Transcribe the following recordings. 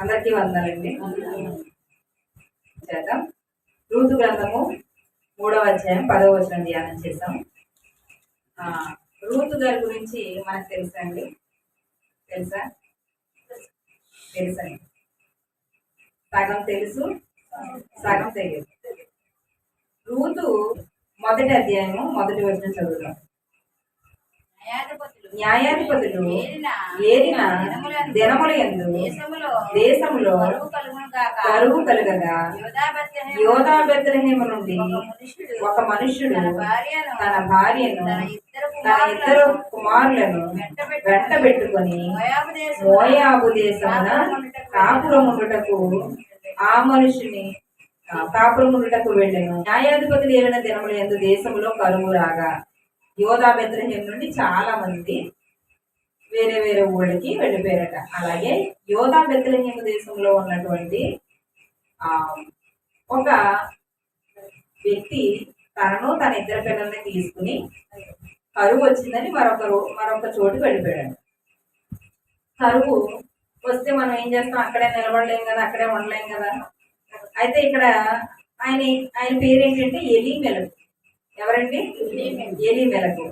అందరికీ వందాలండి. చేద్దాం. రూతు గ్రంథము 3వ అధ్యాయం 10వ వచనం ధ్యానం చేద్దాం. రూతు గారి గురించి మనకు తెలుసా అండి? తెలుసండి. సగం తెలుసు, సగం తెలియదు. రూతు మొదటి అధ్యాయము మొదటి వచనం చదువుతాం. న్యాయాధిపతులు ఏలిన దినములందు దేశములో కరువు కలుగగా యోధా బెత్లెహేము నుండి ఒక మనుష్యుడు తన భార్యను తన ఇద్దరు కుమారులను వెంటబెట్టుకొని మోయాబు దేశమున కాపురముండుటకు ఆ మనుషుని కాపురముండుటకు వెళ్ళెను. న్యాయాధిపతులు ఏలిన దినములందు దేశములో కరువు రాగా యోధా బెత్లెహేము నుండి చాలా మంది వేరే వేరే ఊళ్ళకి వెళ్ళిపోయారట. అలాగే యోధా బెత్లెహేము దేశంలో ఉన్నటువంటి ఒక వ్యక్తి తనను తన ఇద్దరు పిల్లల్ని తీసుకుని కరువు వచ్చిందని మరొక చోటుకి వెళ్ళిపోయాడు. కరువు వస్తే మనం ఏం చేస్తాం? అక్కడే నిలబడలేం కదా, అక్కడే ఉండలేం కదా. అయితే ఇక్కడ ఆయన పేరేంటంటే ఎలీమెలకు. ఎవరండి? ఎలీమెలకు.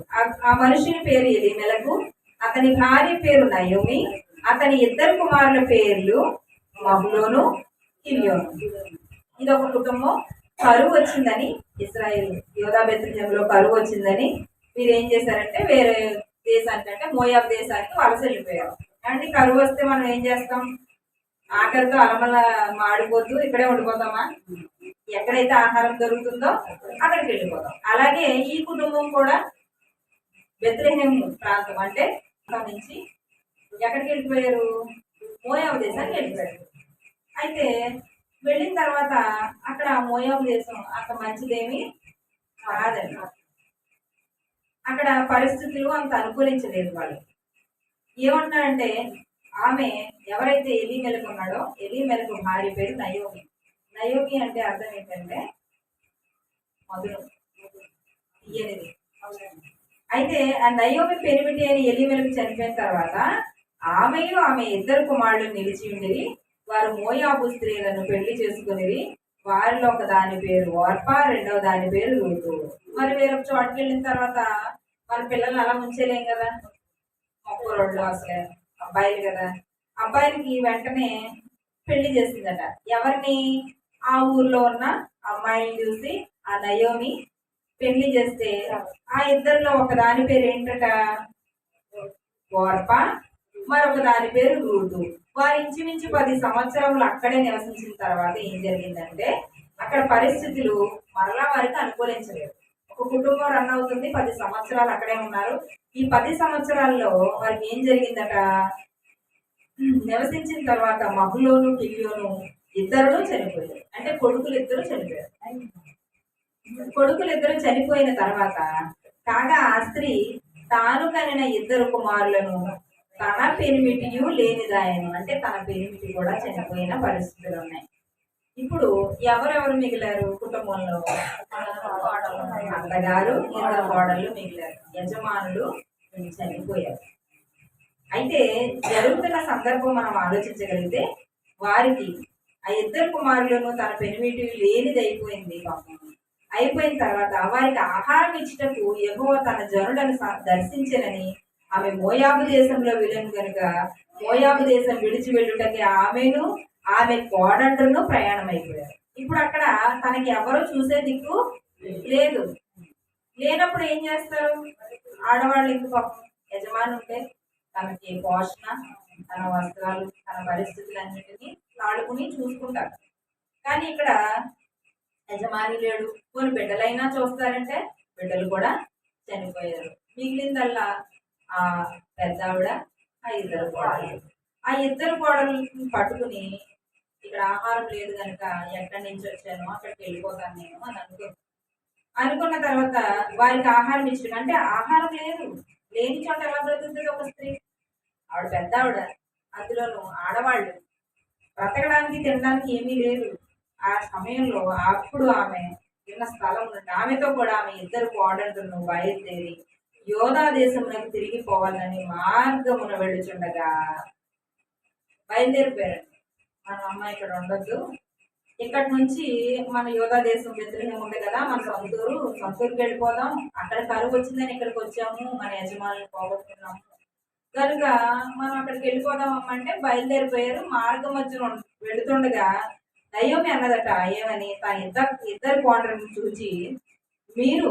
ఆ మనుషుని పేరు ఎలీమెలకు. అతని భార్య పేరు నయోమి. అతని ఇద్దరు కుమారుల పేర్లు మహ్లోను, కిల్యోను. ఇదొక కుటుంబం. కరువు వచ్చిందని ఇశ్రాయేలు యోధా బెత్లెహేములో కరువు వచ్చిందని మీరు ఏం చేశారంటే వేరే దేశానికి, అంటే మోయాబు దేశానికి వలస వెళ్ళిపోయారు. అంటే కరువు వస్తే మనం ఏం చేస్తాం? ఆఖరితో అలమల మాడిపోతూ ఇక్కడే ఉండిపోతామా? ఎక్కడైతే ఆహారం దొరుకుతుందో అక్కడికి వెళ్ళిపోతాం. అలాగే ఈ కుటుంబం కూడా బెత్లెహేము ప్రాంతం అంటే నుంచి ఎక్కడికి వెళ్ళిపోయారు? మోయాబు దేశానికి వెళ్ళిపోయారు. అయితే వెళ్ళిన తర్వాత అక్కడ మోయాబు దేశం అంత మంచిదేమి కాదండి. అక్కడ పరిస్థితులు అంత అనుకూలించలేదు. వాళ్ళు ఏమంటారంటే, ఆమె ఎవరైతే ఎలీమెలకు ఉన్నాడో ఎలీమెలకు భార్య పేరు నయోమి. నయోమి అంటే అర్థం ఏంటంటే మధురం, తీయనిది. అయితే ఆ నయోమి పెనిమిటి అని ఎలీమెలకు చనిపోయిన తర్వాత ఆమెయు ఆమె ఇద్దరు కుమారులు నిలిచి ఉండిరి. వారు మోయాబు స్త్రీలను పెళ్లి చేసుకుని వారిలో ఒక దాని పేరు ఓర్పా, రెండవ దాని పేరు రూతు. మరి వేరొక చోటుకి వెళ్ళిన తర్వాత మన పిల్లల్ని అలా ఉంచేలేం కదా, మొక్కరోళ్ళు అసలే అబ్బాయిలు కదా. అబ్బాయిలకి వెంటనే పెళ్లి చేసిందట. ఎవరిని? ఆ ఊర్లో ఉన్న అమ్మాయిని చూసి ఆ నయోమి పెళ్లి చేస్తే ఆ ఇద్దరిలో ఒక దాని పేరు ఏంటట ఓర్పా, మరొక దాని పేరు రూతు. వారు ఇంచుమించు 10 సంవత్సరములు అక్కడే నివసించిన తర్వాత ఏం జరిగిందంటే అక్కడ పరిస్థితులు మరలా వారికి అనుకూలించలేదు. ఒక కుటుంబం రన్ అవుతుంది, 10 సంవత్సరాలు అక్కడే ఉన్నారు. ఈ 10 సంవత్సరాల్లో వారికి ఏం జరిగిందట? నివసించిన తర్వాత మహ్లోను, కిల్యోను ఇద్దరు చనిపోయారు. అంటే కొడుకులు ఇద్దరు చనిపోయారు. కొడుకులు ఇద్దరు చనిపోయిన తర్వాత కాగా ఆ స్త్రీ తాను కనిన ఇద్దరు కుమారులను తన పెనిమిటియు లేనిదాయను, అంటే తన పెనిమిటి కూడా చనిపోయిన పరిస్థితులు ఉన్నాయి. ఇప్పుడు ఎవరెవరు మిగిలారు కుటుంబంలో? అత్తగారు, ఇద్దరు కోడళ్ళు మిగిలారు. యజమానులు చనిపోయారు. అయితే జరుగుతున్న సందర్భం మనం ఆలోచించగలిగితే వారికి ఆ ఇద్దరు కుమారులను తన పెనిమిటి లేనిది అయిపోయింది. పాపం అయిపోయిన తర్వాత వారికి ఆహారం ఇచ్చుటకు యెహోవా తన జనులను దర్శించనని ఆమె మోయాబు దేశంలో వెళ్ళను కనుక మోయాబు దేశం విడిచి వెళ్ళుటకి ఆమెను ఆమె కోడళ్ళను ప్రయాణం అయిపోయారు. ఇప్పుడు అక్కడ తనకి ఎవరో చూసే దిక్కు లేదు. లేనప్పుడు ఏం చేస్తారు ఆడవాళ్ళు? ఇంక పాపం యజమాని ఉంటే తనకి పోషణ, తన వస్త్రాలు, తన పరిస్థితులన్నిటినీ ఆడుకుని చూసుకుంటారు. కానీ ఇక్కడ యజమాని లేడు. కొన్ని బిడ్డలైనా చూస్తారంటే బిడ్డలు కూడా చనిపోయారు. మిగిలిందల్లా ఆ పెద్దావిడ, ఆ ఇద్దరు కోడలు. ఆ ఇద్దరు కోడలు పట్టుకుని ఇక్కడ ఆహారం లేదు కనుక ఎక్కడి నుంచి వచ్చానో అక్కడికి వెళ్ళిపోతాను నేను అని అనుకున్న తర్వాత వారికి ఆహారం ఇచ్చిన, అంటే ఆహారం లేదు, లేని చోట ఎలా బ్రతుకుతుంది ఒక స్త్రీ? ఆవిడ పెద్దావిడ, అందులోనూ ఆడవాళ్ళు బ్రతకడానికి తినడానికి ఏమీ లేదు. ఆ సమయంలో అప్పుడు ఆమె ఉన్న స్థలం నుండి ఆమెతో కూడా ఆమె ఇద్దరు కోడళ్ళను బయలుదేరి యోధా దేశమునకు తిరిగి పోవాలని మార్గమున వెళ్ళుచుండగా బయలుదేరిపోయారు. మన అమ్మ ఇక్కడ ఉండొద్దు, ఇక్కడి నుంచి మన యోధా దేశం బెత్లెహేం ఉంది కదా మన సొంతూరుకి వెళ్ళిపోదాం, అక్కడ కరువు వచ్చిందని ఇక్కడికి వచ్చాము, మన యజమానులు పోగొట్టుకున్నాము కనుక మనం అక్కడికి వెళ్ళిపోదాం అమ్మంటే బయలుదేరిపోయారు. మార్గం మధ్యలో వెళుతుండగా నయోమి అన్నదట ఏమని, తన ఇద్దరు కోడలను చూచి, మీరు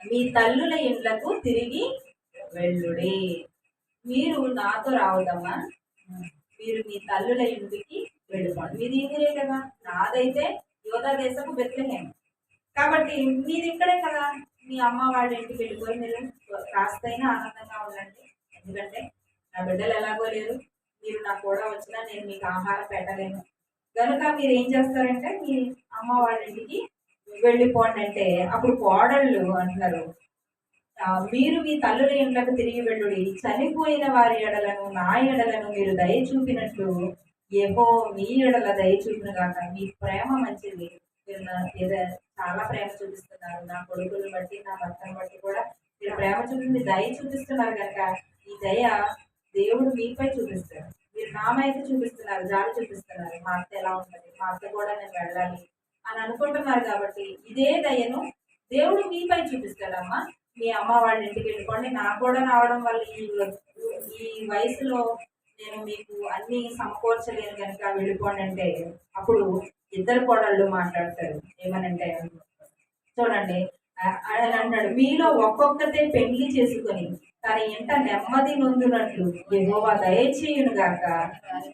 మీ తల్లుల ఇండ్లకు తిరిగి వెళ్ళుడి, మీరు నాతో రావద్దమ్మా, మీరు మీ తల్లుల ఇంటికి వెళ్ళిపోండి. మీది ఊరే కదా, నాదైతే యోధా దేశపు బెత్లెహేం, కాబట్టి మీది ఇక్కడే కదా, మీ అమ్మ వాళ్ళ ఇంటికి వెళ్ళిపోయి మీరు కాస్తైనా ఆనందంగా ఉండండి. ఎందుకంటే నా బిడ్డలు ఎలాగో లేరు, మీరు నాకు కూడా వచ్చినా నేను మీకు ఆహారం పెట్టలేను కనుక మీరు ఏం చేస్తారంటే మీ అమ్మ వాళ్ళ ఇంటికి వెళ్ళిపోండి అంటే, అప్పుడు కోడళ్ళు అంటున్నారు, మీరు మీ తల్లుల ఇంట్లకు తిరిగి వెళ్ళుడి, చనిపోయిన వారి ఎడలను నా ఎడలను మీరు దయ చూపినట్లు ఏవో మీ ఎడల దయ చూపిన కాక, మీ ప్రేమ మంచిది, మీరు ఏదో చాలా ప్రేమ చూపిస్తున్నారు, నా కొడుకులను బట్టి నా భర్తను బట్టి కూడా మీరు ప్రేమ చూపించి దయ చూపిస్తున్నారు కనుక ఈ దయ దేవుడు మీపై చూపిస్తాడు, మీరు నామైతే చూపిస్తున్నారు, జాలి చూపిస్తున్నారు, మా అత్త ఎలా ఉంటుంది, మా అత్త కూడా నేను వెళ్ళాలి అని అనుకుంటున్నారు కాబట్టి ఇదే దయను దేవుడు మీపై చూపిస్తాడమ్మా, మీ అమ్మ వాళ్ళ ఇంటికి వెళ్ళిపోండి, నాకు కూడా రావడం వల్ల ఈ వయసులో నేను మీకు అన్ని సమకూర్చలేను కనుక వెళ్ళిపోండి అంటే, అప్పుడు ఇద్దరు కోడళ్ళు మాట్లాడతారు ఏమనంటే, చూడండి ఆయన అన్నాడు, మీలో ఒక్కొక్కతే పెళ్లి చేసుకొని తన ఇంట నెమ్మది నొందునట్లు యెహోవా దయచేయును గాక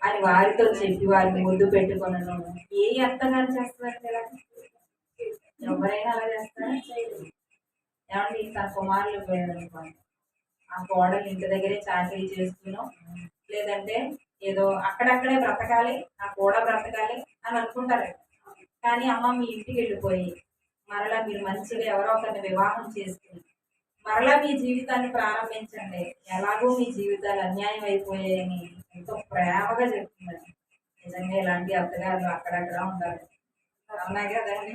అని వారితో చెప్పి వారిని ముద్దు పెట్టుకొనను. ఏ అత్తగారు చేస్తారంటే ఇలా, ఎవరైనా అలా చేస్తారా? ఏమండి తన కుమారులు పోయారనుకోండి, ఆ కోడలు ఇంటి దగ్గరే చాకరీ చేస్తున్నాం, లేదంటే ఏదో అక్కడక్కడే బ్రతకాలి, ఆ కూడా బ్రతకాలి అని అనుకుంటారు. కానీ అమ్మ మీ ఇంటికి వెళ్ళిపోయి మరలా మీరు మంచిగా ఎవరో ఒకరిని వివాహం చేసుకుని మరలా మీ జీవితాన్ని ప్రారంభించండి, ఎలాగో మీ జీవితాలు అన్యాయం అయిపోయాయని ఎంతో ప్రేమగా చెప్తున్నారు. నిజంగా ఇలాంటి అత్తగారు అక్కడక్కడ ఉండాలి, అవునా కదండి?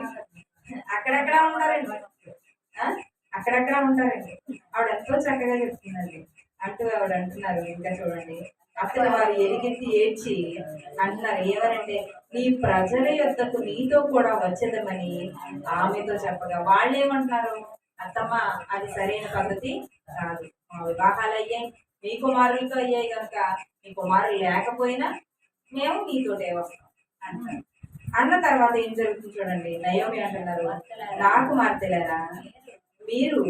అక్కడక్కడ ఉంటారండి, అక్కడక్కడ ఉంటారండి. ఆవిడ ఎంతో చక్కగా చెప్తుందండి. అంటూ ఆవిడ అంటున్నారు, ఇంకా చూడండి, అతను వారు ఎరిగెత్తి ఏడ్చి అంటున్నారు ఏమనంటే, నీ ప్రజల యొద్దకు నీతో కూడా వచ్చేదమని ఆమెతో చెప్పగా, వాళ్ళు ఏమంటున్నారు, అత్తమ్మ అది సరైన పద్ధతి కాదు, మా వివాహాలు అయ్యాయి, మీ కుమారులతో అయ్యాయి కనుక మీ కుమారులు లేకపోయినా మేము నీతోటే వస్తాం అంటారు. అన్న తర్వాత ఏం జరుగుతుంది చూడండి, నయోమి అంటున్నారు, నా కుమార్తెలారా మీరు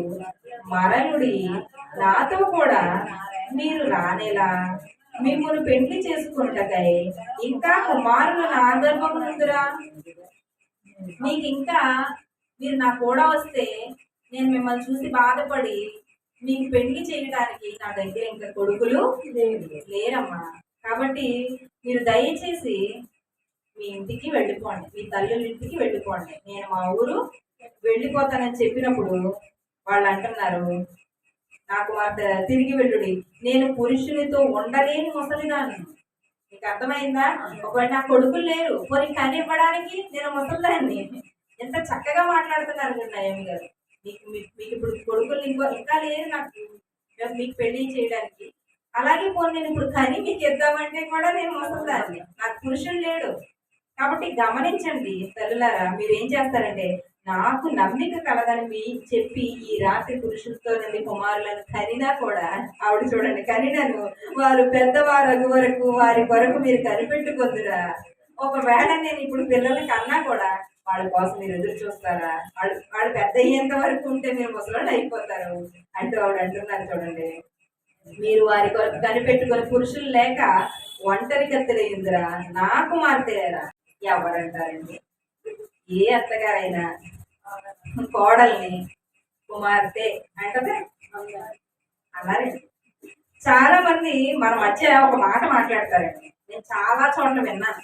మరలుడి, నాతో కూడా మీరు రానేలా, మిమ్మల్ని పెళ్లి చేసుకుంటకై ఇంకా కుమారులు నా గర్భముందురా, మీకు ఇంకా మీరు నా కూడా వస్తే నేను మిమ్మల్ని చూసి బాధపడి మీకు పెళ్లి చేయడానికి నా దగ్గర ఇంకా కొడుకులు లేరమ్మా, కాబట్టి మీరు దయచేసి మీ ఇంటికి వెళ్ళిపోండి, మీ తల్లుల ఇంటికి వెళ్ళిపోండి, నేను మా ఊరు వెళ్ళిపోతానని చెప్పినప్పుడు వాళ్ళు అంటున్నారు, నాకు తిరిగి వెళ్ళుడి, నేను పురుషునితో ఉండలేని ముసలిదాన్ని. మీకు అర్థమైందా? ఒకవేళ నా కొడుకులు లేరు, కొన్ని కనివ్వడానికి నేను ముసలిదాన్ని. ఎంత చక్కగా మాట్లాడుతున్నారు మీరు నయమి గారు. మీకు ఇప్పుడు కొడుకులు ఇంకా లేరు నాకు మీకు పెళ్లి చేయడానికి, అలాగే పోనీ నేను ఇప్పుడు కని మీకు ఇద్దామంటే కూడా నేను ముసలిదాన్ని, నాకు పురుషుడు లేడు. కాబట్టి గమనించండి తల్లులారా, మీరు ఏం చేస్తారంటే, నాకు నమ్మిక కలదని చెప్పి ఈ రాత్రి పురుషులతో నుండి కుమారులను కనినా కూడా, ఆవిడ చూడండి కనినను వారు పెద్దవారు వరకు వారి కొరకు మీరు కనిపెట్టుకొద్దురా, ఒకవేళ నేను ఇప్పుడు పిల్లలకి అన్నా కూడా వాళ్ళ కోసం మీరు ఎదురు చూస్తారా, వాళ్ళు పెద్ద అయ్యేంత వరకు ఉంటే మీరు ముసలోళ్ళు అయిపోతారు అంటూ ఆవిడ అంటున్నారు. చూడండి, మీరు వారి కొరకు కనిపెట్టుకొని పురుషులు లేక ఒంటరి కత్తెలయ్యిందిరా, నా కుమార్తెలేరా ఎవరంటారండి? ఏ అత్తగారైనా కోడల్ని కుమార్తె అంటదే అన్నారండి. చాలా మంది మన మధ్య ఒక మాట మాట్లాడతారండి, నేను చాలా చోట్ల విన్నాను.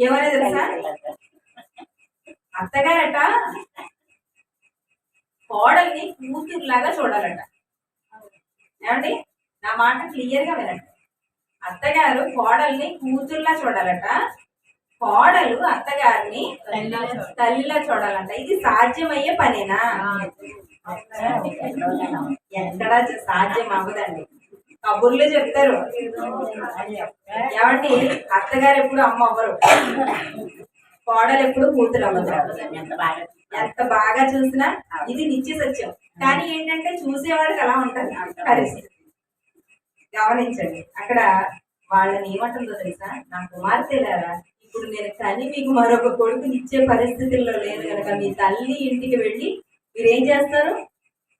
ఏమనే తెలుసా, అత్తగారట కోడల్ని కూతురులాగా చూడాలట. ఏమండి, నా మాట క్లియర్ గా వినండి. అత్తగారు కోడల్ని కూతురులా చూడాలట, కోడలు అత్తగారిని తల్లిలా చూడాలంట. ఇది సాధ్యమయ్యే పనేనా? ఎక్కడా సాధ్యం అవ్వదండి. కబుర్లు చెప్తారు. ఏమండి, అత్తగారు ఎప్పుడు అమ్మ అవ్వరు, కోడలు ఎప్పుడు కూతురు అవ్వదు. ఎంత బాగా చూసినా ఇది నిత్య సత్యం. కానీ ఏంటంటే చూసేవాడికి అలా ఉంటుంది పరిస్థితి. గమనించండి, అక్కడ వాళ్ళని ఏమంటుందో తెలుసా, నా కుమార్తెలారా, ఇప్పుడు నేను కని మీకు మరొక కొడుకుని ఇచ్చే పరిస్థితుల్లో లేదు కనుక మీ తల్లి ఇంటికి వెళ్ళి మీరు ఏం చేస్తారు,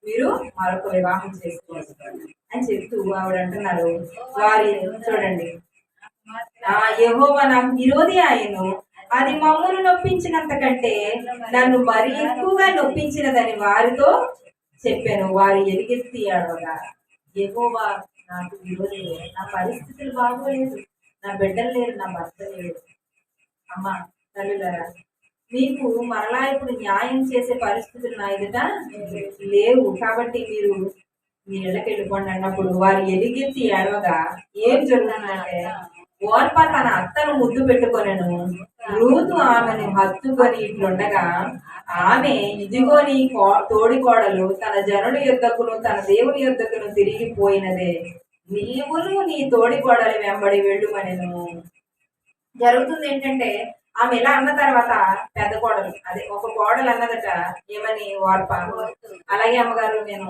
మీరు మరొక వివాహం చేసుకోవచ్చు అని చెప్తూ ఆవిడ అంటున్నారు. వారి చూడండి, యెహోవా నాకు విరోధి ఆయను, అది మమ్మల్ని నొప్పించినంత కంటే నన్ను మరి ఎక్కువగా నొప్పించినదని వారితో చెప్పాను. వారు ఎలుగెత్తి అడవగా, యెహోవా నాకు విరోధి, నా పరిస్థితులు బాగోలేదు, నా బిడ్డలు లేరు, నా భర్త లేరు. అమ్మ తల్లులారా, మీకు మరలా ఇప్పుడు న్యాయం చేసే పరిస్థితులు నా ఎదుట లేవు, కాబట్టి మీరు మీ ఇళ్ళకి వెళ్ళిపోండి అన్నప్పుడు వారు ఎలుగెత్తి ఏడవగా ఏం జరుగుతుందంటే, ఓర్ప తన అత్తను ముద్దు పెట్టుకొనెను, రూతు ఆమెను హత్తుకొని ఇట్లుండగా ఆమె, ఇదిగో నీ తోడి కోడలు తన జనుడి యుద్ధకును తన దేవుని యుద్ధకును తిరిగిపోయినదే, నీవును నీ తోడి కోడలు వెంబడి వెళ్ళుమనెను. జరుగుతుంది ఏంటంటే, ఆమె ఇలా అన్న తర్వాత పెద్ద కోడలు, అదే ఒక కోడలు అన్నదట ఏమని, ఓర్ప అలాగే అమ్మగారు నేను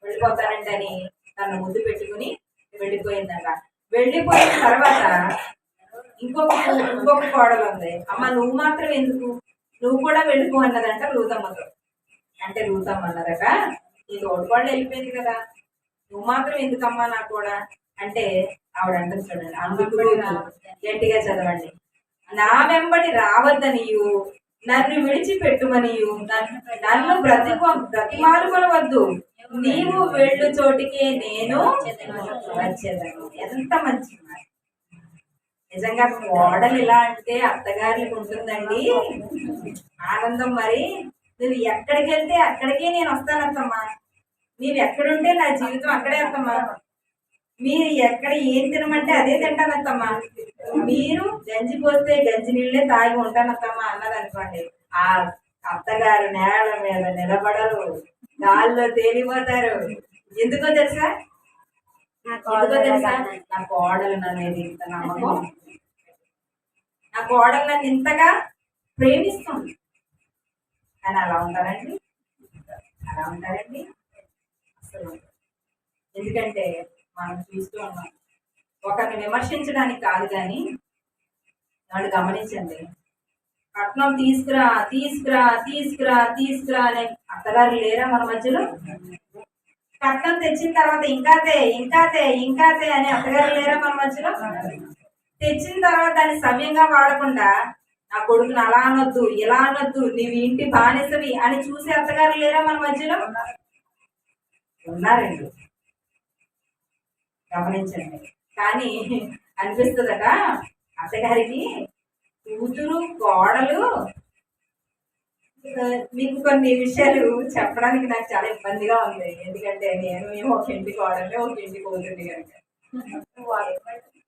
వెళ్ళిపోతానండి అని తను ముద్దు పెట్టుకుని వెళ్ళిపోయిందట. వెళ్ళిపోయిన తర్వాత ఇంకొక కోడలు ఉంది, అమ్మ నువ్వు మాత్రం ఎందుకు, నువ్వు కూడా వెళ్ళిపో అన్నదంట రూతమ్మతో. అంటే రూతమ్మ అన్నదట, నీ తోడుకోళ్ళు వెళ్ళిపోయింది కదా, నువ్వు మాత్రం ఎందుకమ్మా నాకు కూడా అంటే, ఆవిడ అంటుంది చూడండి, అందుకు గట్టిగా చదవండి, నా వెంబడి రావద్దనియు నన్ను విడిచిపెట్టుమనియు నన్ను బ్రతిమాలుకొనవద్దు, నీవు వెళ్ళు చోటికే నేను వచ్చేదాన్ని. ఎంత మంచి మాట. నిజంగా కోడలు ఇలా అంటే అత్తగారికి ఉంటుందండి ఆనందం. మరి నువ్వు ఎక్కడికి వెళ్తే అక్కడికే నేను వస్తానత్తమ్మా, నీవు ఎక్కడుంటే నా జీవితం అక్కడే అత్తమ్మా, మీరు ఎక్కడ ఏం తినమంటే అదే తింటానత్తమ్మా, మీరు గంజి పోస్తే గంజి నీళ్ళే తాగి ఉంటానత్తమ్మా అన్నది అనుకోండి, ఆ అత్తగారు నేల మీద నిలబడరు, గాల్లో తేలిపోతారు. ఎందుకో తెలుసా, నా కోడలు నన్ను ఇంత నమ్మకం, నా కోడలు నన్ను ఇంతగా ప్రేమిస్తుంది అని అలా ఉంటారండి, అలా ఉంటారండి అసలు. ఎందుకంటే మనం చూస్తూ ఉన్నాం, ఒకరిని విమర్శించడానికి కాదు, కానీ వాళ్ళు గమనించండి, కట్నం తీసుకురా తీసుకురా తీసుకురా తీసుకురా అనే అత్తగారు లేరా మన మధ్యలో? కట్నం తెచ్చిన తర్వాత ఇంకాతే ఇంకాతే ఇంకాతే అనే అత్తగారు లేరా మన మధ్యలో? తెచ్చిన తర్వాత దాన్ని సమయంగా వాడకుండా నా కొడుకుని అలా అనొద్దు ఇలా అనొద్దు, నీవు ఇంటి బానిసవి అని చూసే అత్తగారు లేరా మన మధ్యలో? ఉన్నారండి, గమనించండి. కానీ అనిపిస్తుందట అత్తగారికి, కూతురు కోడలు. మీకు కొన్ని విషయాలు చెప్పడానికి నాకు చాలా ఇబ్బందిగా ఉంది, ఎందుకంటే నేను ఒక ఇంటి కోడల్ని ఒక ఇంటి కూతుర్ని కనుక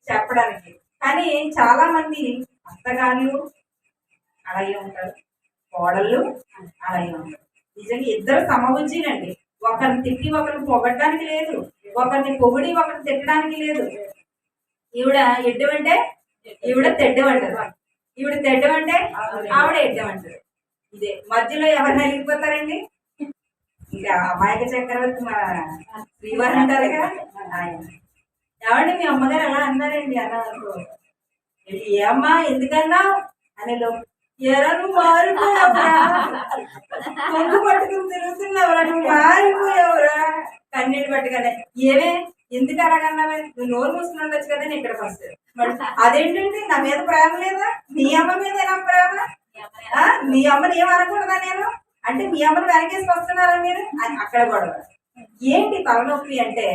చెప్పడానికి. కానీ చాలా మంది అత్తగారులు అలాగే ఉంటారు, కోడళ్ళు అలాగే ఉంటారు. నిజంగా ఇద్దరు సమబుజ్జినండి, ఒకరిని తిట్టి ఒకరిని పొగడ్డానికి లేదు, ఒకరిని పొగిడి ఒకరిని తిట్టడానికి లేదు. ఈవిడ ఎడ్డమంటే ఈవిడ తెడ్డమంటారు, ఈవిడ తెడ్డమంటే ఆవిడ ఎడ్డమంటారు. ఇదే మధ్యలో ఎవరు నలిగిపోతారండి? ఇంకా అమాయక చక్రవర్తి మన శ్రీవారు అంటారు కదా ఆయన. ఏమండి మీ అమ్మగారు అలా అన్నారండి, అన్నారు ఏమ్మా ఎందుకన్నావు అని, ఎరా నువ్వు మారిపోయావురా, కొంగు పట్టుకుని తిరుగుతున్నావురా, నువ్వు మారిపోయావురా, కన్నీళ్ళు పట్టుకనే. ఏమే ఎందుకు అలాగన్నావే, నువ్వు నోరు మూసుకుని ఉండొచ్చు కదా నేను ఇక్కడికి వస్తాను. అదేంటండి నా మీద ప్రేమ లేదా, మీ అమ్మ మీద ఎలా ప్రేమ, మీ అమ్మని ఏం అనకూడదా నేను అంటే, మీ అమ్మని వెనకేసి వస్తున్నారా మీరు అని అక్కడ గొడవ. ఏంటి తలనొప్పి అంటే,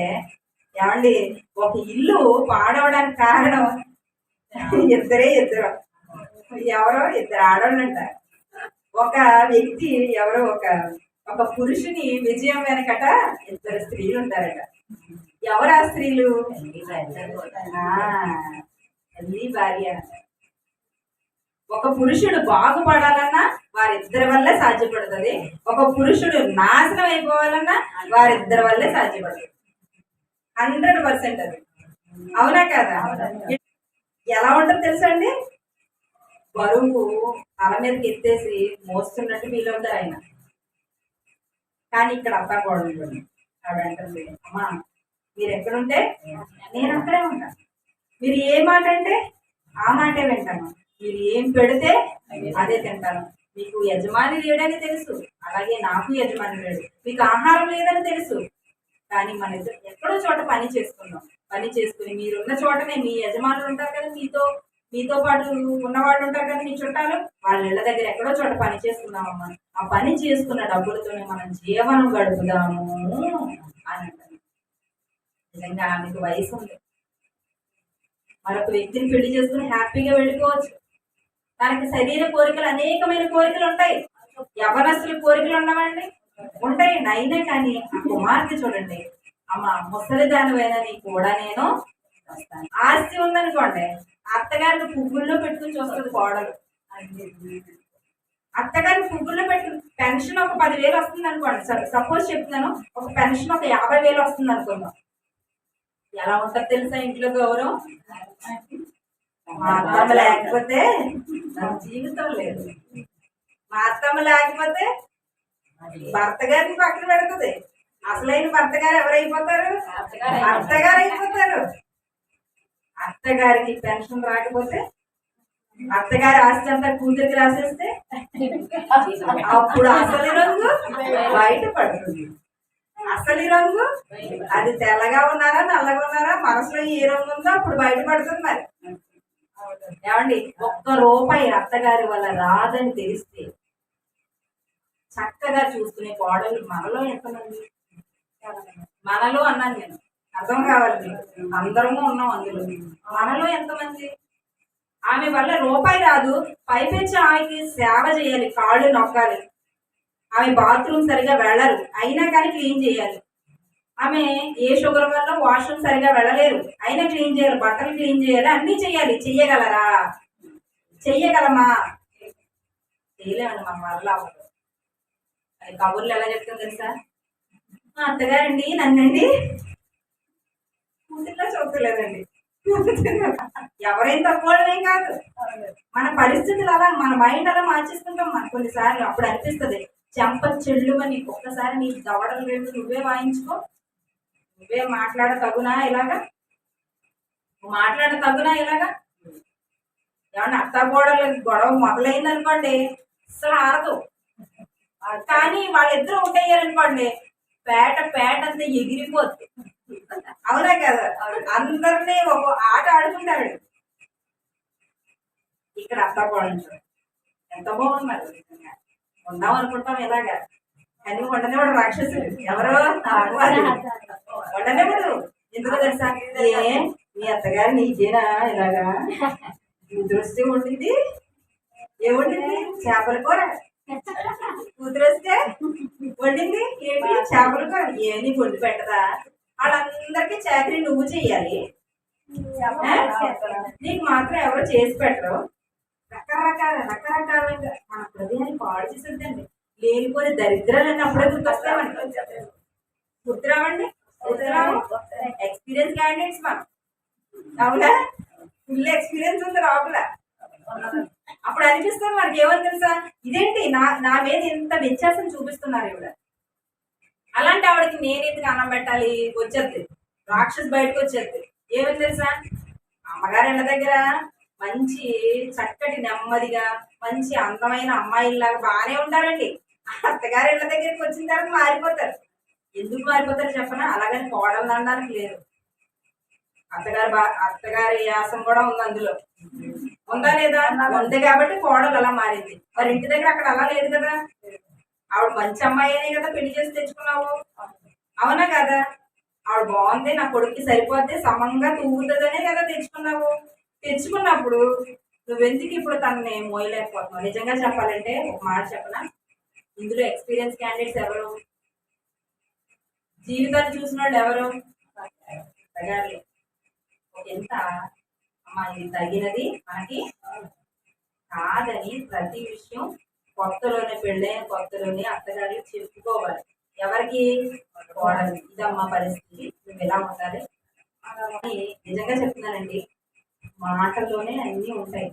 ఏమండి ఒక ఇల్లు పాడవడానికి కారణం ఇద్దరు ఎవరో ఇద్దరు ఆడవాళ్ళు అంటారు. ఒక వ్యక్తి ఎవరో ఒక పురుషుని విజయం వెనకట ఇద్దరు స్త్రీలు ఉంటారట. ఎవరు ఆ స్త్రీలు? తల్లి భార్య. ఒక పురుషుడు బాగుపడాలన్నా వారిద్దరి వల్లే సాధ్యపడుతుంది, ఒక పురుషుడు నాశనం అయిపోవాలన్నా వారిద్దరి వల్లే సాధ్యపడుతుంది. 100% అది. అవునా కదా? ఎలా ఉంటుంది తెలుసా అండి? బరువు తల మీదకి ఎత్తేసి మోస్తున్నట్టు ఫీల్ అవుతారు ఆయన. కానీ ఇక్కడ అత్త కోడలు ఆవిడ అంటుంది, అమ్మా మీరు ఎక్కడుంటే నేను అక్కడే ఉంటాను. మీరు ఏ మాట అంటే ఆ మాటే వింటాను. మీరు ఏం పెడితే అదే తింటాను. మీకు యజమాని లేడని తెలుసు, అలాగే నాకు యజమాని లేడు. మీకు ఆహారం లేదని తెలుసు, కానీ మన ఇద్దరు ఎక్కడో చోట పని చేసుకుందాం. పని చేసుకుని మీరున్న చోటనే మీ యజమానులు ఉంటారు కదా, మీతో పాటు ఉన్నవాళ్ళు ఉంటారు కదా, మీ చుట్టాలు, వాళ్ళ ఇళ్ళ దగ్గర ఎక్కడో చోట పని చేసుకుందామమ్మా. ఆ పని చేసుకున్న డబ్బులతోనే మనం జీవనం గడుపుదాము అని అంటారు. నిజంగా ఆమెకు వయసు ఉంది, మరొక వ్యక్తిని పెళ్లి చేసుకుని హ్యాపీగా వెళ్ళిపోవచ్చు. తనకి శరీర కోరికలు, అనేకమైన కోరికలు ఉంటాయి. యవనస్తుల కోరికలు ఉన్నవండి, ఉంటాయండి. అయినా కానీ ఆ కుమార్తె చూడండి, అమ్మ ముసలిదానివైనా నీ కూడా నేను వస్తాను. ఆస్తి ఉందనుకోండి, అత్తగారిని పువ్వుల్లో పెట్టుకుని చూస్తుంది కోడలు. అత్తగారిని పువ్వుల్లో పెట్టుకుని పెన్షన్ ఒక 10,000 వస్తుంది అనుకోండి, సపోజ్ చెప్తున్నాను, ఒక పెన్షన్ ఒక 50,000 వస్తుంది అనుకుందాం. ఎలా ఉంటుంది తెలుసా ఇంట్లో గౌరవం? మా అత్తమ్మ లేకపోతే నాకు జీవితం లేదు. మా అత్తమ్మ లేకపోతే భర్త గారిని పక్కన పెడుతుంది. అసలైన భర్త గారు ఎవరైపోతారు? అత్తగారు అయిపోతారు. అత్తగారికి పెన్షన్ రాకపోతే, అత్తగారి ఆస్తి అంతా కూతురికి రాసేస్తే అప్పుడు అసలు రంగు బయటపడుతుంది. అసలు రంగు అది తెల్లగా ఉన్నారా నల్లగా ఉన్నారా, మనసులో ఏ రంగు ఉందో అప్పుడు బయటపడుతుంది. మరి ఏమండి, ₹1 అత్తగారి వల్ల రాదని తెలిస్తే చక్కగా చూసుకునే కోడలు మనలో ఎంతమంది? మనలో అన్నాను నేను, అర్థం కావాలి మీకు. అందరము ఉన్నాం అందులో. మనలో ఎంతమంది? ఆమె వల్ల రూపాయి రాదు, పైపెచ్చి ఆమెకి సేవ చేయాలి, కాళ్ళు నొక్కాలి. ఆమె బాత్రూమ్ సరిగా వెళ్ళరు, అయినా కానీ క్లీన్ చేయాలి. ఆమె ఏ షుగర్ వల్ల వాష్రూమ్ సరిగా వెళ్ళలేరు, అయినా క్లీన్ చేయాలి, బట్టలు క్లీన్ చేయాలి, అన్నీ చెయ్యాలి. చెయ్యగలరా? చెయ్యగలమా? చేయలేమండి, మన వల్ల అవ్వదు. అది కబుర్లు ఎలా చెప్తుంది తెలుసా? మా అత్తగారండి నన్నండి కూతుర్లా చూడలేదండి. ఎవరైనా తక్కువడమేం కాదు, మన పరిస్థితులు అలా, మన మైండ్ అలా మార్చేసుకుంటాం మనం కొన్నిసార్లు. అప్పుడు అనిపిస్తుంది చెంప చెల్లుమని, ఒక్కసారి నీ దవడలు రెండు నువ్వే వాయించుకో, నువ్వే మాట్లాడ తగునా ఇలాగా, ఏమన్నా అత్త గోడల గొడవ మొదలైంది అనుకోండి, అసలు ఆరదు. కానీ వాళ్ళిద్దరూ ఉంటాయారనుకోండి, పేట అంతా ఎగిరిపోద్ది. అవునా కదా? అందరినీ ఒక ఆట ఆడుకుంటారు. ఇక్కడ అత్త గోడలు ఎంత బాగున్నారు. ఉందాం అనుకుంటాం ఇలాగా, కానీ వండనేవాడు రాక్షసుడు. ఎవరో వండనేవాడు. ఎందుకో తెలుసా? మీ అత్తగారు నీకేనా ఇలాగా కూతురొస్తే వండింది? ఏముండింది? చేపల కూర. కూతురొస్తే వండింది ఏంటి? చేపల కూర. ఏమి వండి పెట్టదా? వాళ్ళందరికీ చాకరీ నువ్వు చెయ్యాలి, నీకు మాత్రం ఎవరో చేసి పెట్టరు. రకరకాలుగా మన హృదయాన్ని పాడు చేసేద్దండి. లేనిపోని దరిద్రాలన్నీ అప్పుడే గుర్తొస్తామండి. గుర్తురావండి, ఎక్స్పీరియన్స్ క్యాండిడేట్స్ మనం. అవునా? ఫుల్ ఎక్స్పీరియన్స్ ఉంది లోపల. అప్పుడు అనిపిస్తుంది మనకి, ఏమని తెలుసా, ఇదేంటి నా మీద ఇంత వ్యత్యాసం చూపిస్తున్నారు ఇవిడ. అలాంటి ఆవిడకి నేను ఎందుకు అన్నం పెట్టాలి? వచ్చేది రాక్షసు బయటకు వచ్చేది. ఏమని తెలుసా, అమ్మగారి ఇళ్ళ దగ్గర మంచి చక్కటి నెమ్మదిగా మంచి అందమైన అమ్మాయిలాగా బాగానే ఉంటారండి. అత్తగారి ఇళ్ళ దగ్గరికి వచ్చిన తర్వాత మారిపోతారు. ఎందుకు మారిపోతారు చెప్పనా? అలాగని కోడలు అనడానికి లేదు. అత్తగారి యాసం కూడా ఉంది అందులో. ఉందా లేదా? ఉంది కాబట్టి కోడలు అలా మారింది. మరి ఇంటి దగ్గర అక్కడ అలా లేదు కదా. ఆవిడ మంచి అమ్మాయినే కదా పెళ్లి చేసి తెచ్చుకున్నావు, అవునా కదా? ఆవిడ బాగుంది, నా కొడుక్కి సరిపోతే సమంగా తూగుతుందనే కదా తెచ్చుకున్నావు. తెచ్చుకున్నప్పుడు నువ్వెందుకు ఇప్పుడు తనని మోయలేకపోతున్నావు? నిజంగా చెప్పాలంటే ఒక మాట చెప్పనా, ఇందులో ఎక్స్పీరియన్స్ క్యాండిడేట్స్ ఎవరు? జీవితాన్ని చూసిన వాళ్ళు ఎవరు? ఎంత అమ్మా ఇది తగినది మనకి కాదని ప్రతి విషయం కొత్తలోనే, పెళ్ళైన కొత్తలోనే అత్తగారికి చెప్పుకోవాలి. ఎవరికి? కోడలి. ఇదమ్మా పరిస్థితి, నువ్వు ఎలా ఉండాలి, నిజంగా చెప్తున్నానండి, మాటల్లోనే అన్నీ ఉంటాయి.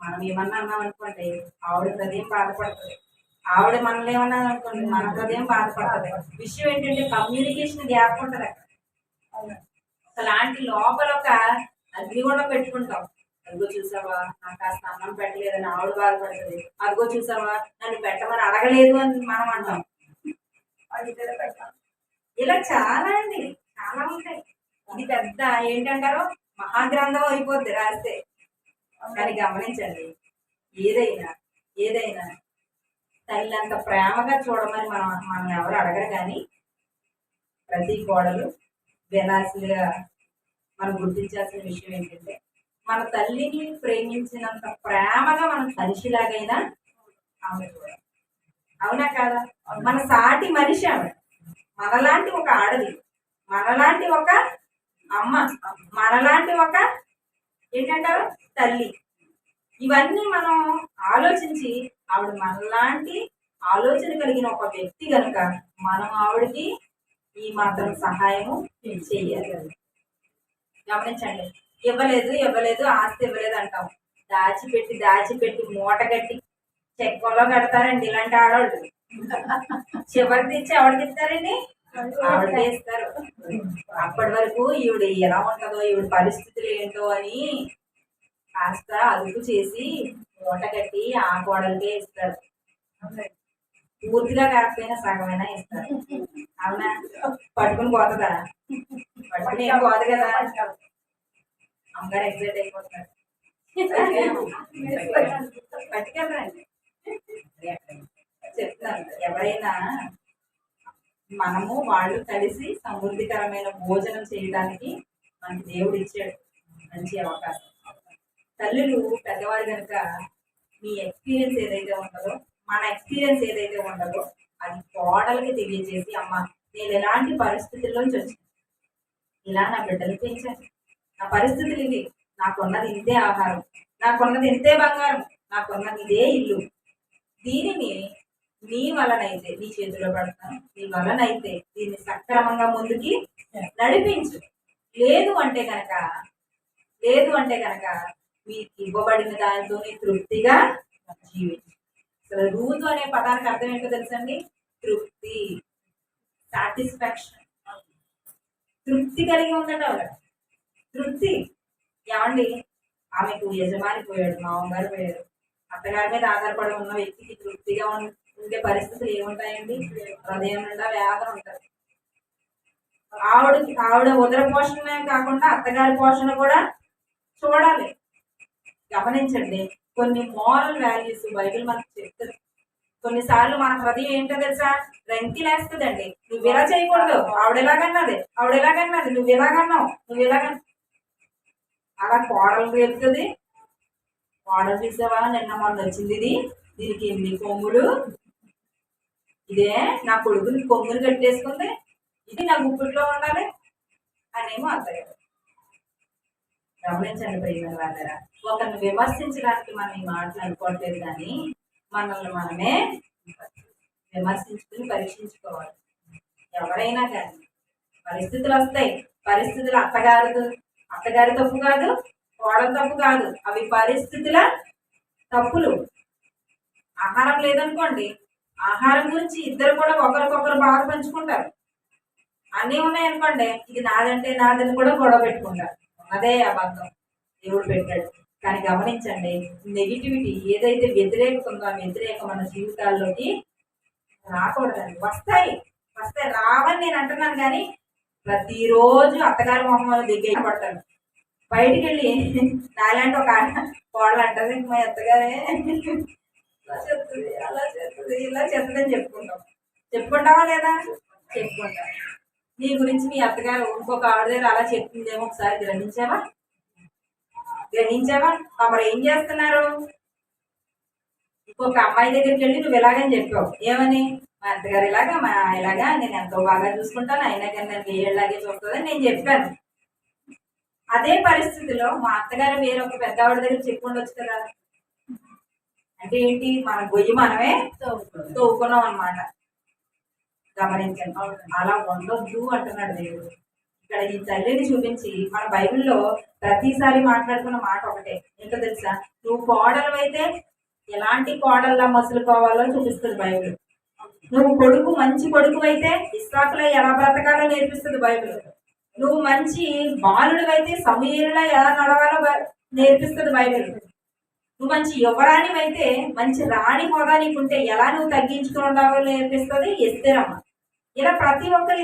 మనం ఏమన్నా అన్నాం అనుకోండి, ఆవిడ హృదయం బాధపడుతుంది. ఆవిడ మనల్ని ఏమన్నా అనుకోండి, మన హృదయం బాధపడుతుంది. విషయం ఏంటంటే కమ్యూనికేషన్ గ్యాప్ ఉంటుంది అక్కడ. అలాంటి లోపల ఒక అగ్నిగుండం పెట్టుకుంటాం. అదిగో చూసావా, నాకు కాస్త అన్నం పెట్టలేదని ఆవిడ బాధపడుతుంది. అదిగో చూసావా, నన్ను పెట్టమని అడగలేదు అని మనం అంటాం. ఇలా చాలా అండి, చాలా ఉంటాయి. ఇది పెద్ద ఏంటంటారు, మహాగ్రంథం అయిపోద్ది రాస్తే. కానీ గమనించండి, ఏదైనా ఏదైనా తల్లి అంత ప్రేమగా చూడమని మనం ఎవరు అడగరు. కానీ ప్రతి కోడలు వినాల్సిందిగా మనం గుర్తించాల్సిన విషయం ఏంటంటే, మన తల్లిని ప్రేమించినంత ప్రేమగా మనం మనిషిలాగైనా ఆమె చూడాలి. అవునా కాదా? మన సాటి మనిషి ఆమె, మనలాంటి ఒక ఆడది, మనలాంటి ఒక అమ్మ, మనలాంటి ఒక ఏంటంటారు తల్లి. ఇవన్నీ మనం ఆలోచించి, ఆవిడ మనలాంటి ఆలోచన కలిగిన ఒక వ్యక్తి కనుక మనం ఆవిడకి ఈ మాత్రం సహాయము చెయ్యాలి. గమనించండి, ఇవ్వలేదు ఆస్తి ఇవ్వలేదు అంటాం. దాచిపెట్టి మూట కట్టి చెక్కలో కడతారండి ఇలాంటి ఆడవాళ్ళు. చివరికి తెచ్చి ఎవరికి ఇస్తారండి? ఆవిడకే ఇస్తారు. అప్పటి వరకు ఈవిడ ఎలా ఉంటుందో, ఈవిడ పరిస్థితులు ఏంటో అని కాస్త అదుపు చేసి మూట కట్టి ఆ కోడలకే ఇస్తారు. పూర్తిగా కాకపోయినా సగమైనా ఇస్తారు. అవునా? పట్టుకుని పోతుందా? పట్టుకుని ఏం పోదు కదా. అమ్మగారు ఎగ్జైట్ అయిపోతున్నారు. పట్టుకెళ్ళరండి. చెప్తాను, ఎవరైనా మనము వాళ్ళు కలిసి సమృద్ధికరమైన భోజనం చేయడానికి మనకి దేవుడు ఇచ్చాడు మంచి అవకాశం. తల్లులు పెద్దవారు కనుక మీ ఎక్స్పీరియన్స్ ఏదైతే ఉంటుందో, మన ఎక్స్పీరియన్స్ ఏదైతే ఉంటుందో అది కోడలకి తెలియజేసి, అమ్మ నేను ఎలాంటి పరిస్థితుల్లోంచి వచ్చాను, ఇలా నా బిడ్డలు పెంచాను, నా పరిస్థితులు ఇవి, నాకున్నది ఇంతే ఆహారం, నాకున్నది ఇంతే బంగారం, నాకున్నది ఇదే ఇల్లు, దీనిని నీ వలనైతే నీ చేతిలో పెడతాను, నీ వలనైతే దీన్ని సక్రమంగా ముందుకి నడిపించు. లేదు అంటే కనుక మీకు ఇవ్వబడిన దానితో తృప్తిగా జీవించు. అసలు రూతు అనే పదానికి అర్థం ఏంటో తెలుసండి? తృప్తి, సాటిస్ఫాక్షన్. తృప్తి కలిగి ఉండటం. తృప్తి ఏమండి, ఆమెకు యజమాని పోయాడు, మామగారు పోయాడు, అత్తగారి మీద ఆధారపడి ఉన్న వ్యక్తికి తృప్తిగా ఉండే పరిస్థితులు ఏముంటాయండి? హృదయం నిండా వేదన ఉంటుంది. ఆవిడ ఉదర పోషణమే కాకుండా అత్తగారి పోషణ కూడా చూడాలి. గమనించండి, కొన్ని మోరల్ వాల్యూస్ బైబిల్ మనకు చెప్తుంది. కొన్నిసార్లు మన హృదయం ఏంటో తెలుసా, రెంకిలేస్తుందండి. నువ్వు ఇలా చేయకూడదు, ఆవిడ ఎలాగన్నది, నువ్వు ఎలాగన్నావు. అలా కోడలు రేపుతుంది. కోడలు చూసావా, నిన్న మొన్న వచ్చింది దీనికి ఎన్ని కొమ్ములు, ఇదే నా కొడుకుని కొమ్ములు కట్టేసుకుంది, ఇది నా గుప్పిట్లో ఉండాలి అనేమో అత్తగారు. గమనించండి ప్రియమైన వాళ్ళరా, ఒకరిని విమర్శించడానికి మనం ఈ మాటలు అనుకోవట్లేదు, కానీ మనల్ని మనమే విమర్శించుకుని పరీక్షించుకోవాలి. ఎవరైనా కానీ పరిస్థితులు వస్తాయి. పరిస్థితులు అత్తగారి తప్పు కాదు, కోడల తప్పు కాదు, అవి పరిస్థితుల తప్పులు. ఆహారం లేదనుకోండి, ఆహారం గురించి ఇద్దరు కూడా ఒకరికొకరు బాధ పంచుకుంటారు. అన్నీ ఉన్నాయనుకోండి, ఇది నాదంటే నాదని కూడా గొడవ పెట్టుకుంటారు. అదే అబద్ధం దేవుడు పెట్టాడు. కానీ గమనించండి, నెగిటివిటీ ఏదైతే వ్యతిరేకత ఉందో ఆ వ్యతిరేక మన జీవితాల్లోకి రాకూడదండి. వస్తాయి రావని నేను అంటున్నాను, కానీ ప్రతిరోజు అత్తగారి మొహమ్మలు దగ్గర పడతాను. బయటికి వెళ్ళి నాలాంటి ఒక కోడలు అంటది, మా అత్తగారే అలా చేస్తుంది ఇలా చేస్తుందని చెప్పుకుంటావా లేదా? చెప్పుకుంటా. నీ గురించి మీ అత్తగారు ఇంకొక ఆవిడ దగ్గర అలా చెప్తుందేమో ఒకసారి గ్రహించావా? తమరు ఏం చేస్తున్నారు? ఇంకొక అమ్మాయి దగ్గరికి వెళ్ళి నువ్వు ఇలాగని చెప్పావు. ఏమని? మా అత్తగారు ఇలాగా నేను ఎంతో బాగా చూసుకుంటాను, అయినా కానీ నేను ఏళ్ళలాగే చూస్తుందని నేను చెప్పాను. అదే పరిస్థితిలో మా అత్తగారు వేరొక పెద్ద ఆవిడ దగ్గర చెప్పుకుండొచ్చు కదా. అంటే ఏంటి? మన గొయ్యి మనమే తవ్వుకున్నాం అనమాట. గమనించండి, అలా ఉండొద్దు అంటున్నాడు దేవుడు. ఇక్కడ ఈ తల్లిని చూపించి మన బైబిల్లో ప్రతిసారి మాట్లాడుకున్న మాట ఒకటే, ఏంటో తెలుసా? నువ్వు కోడలు అయితే ఎలాంటి కోడల్లా మసులుకోవాలో చూపిస్తుంది బైబిల్. నువ్వు కొడుకు మంచి కొడుకు అయితే ఇస్సాకులో ఎలా బ్రతకాలో నేర్పిస్తుంది బైబిల్. నువ్వు మంచి బాలుడు అయితే సమూయేలులా ఎలా నడవాలో నేర్పిస్తుంది బైబిల్. నువ్వు మంచి యువరాణి అయితే మంచి రాణి హోదా నీకుంటే ఎలా నువ్వు తగ్గించుకుని ఉండాలో నేర్పిస్తుంది ఎస్తేరమ్మ. ఇలా ప్రతి ఒక్కరు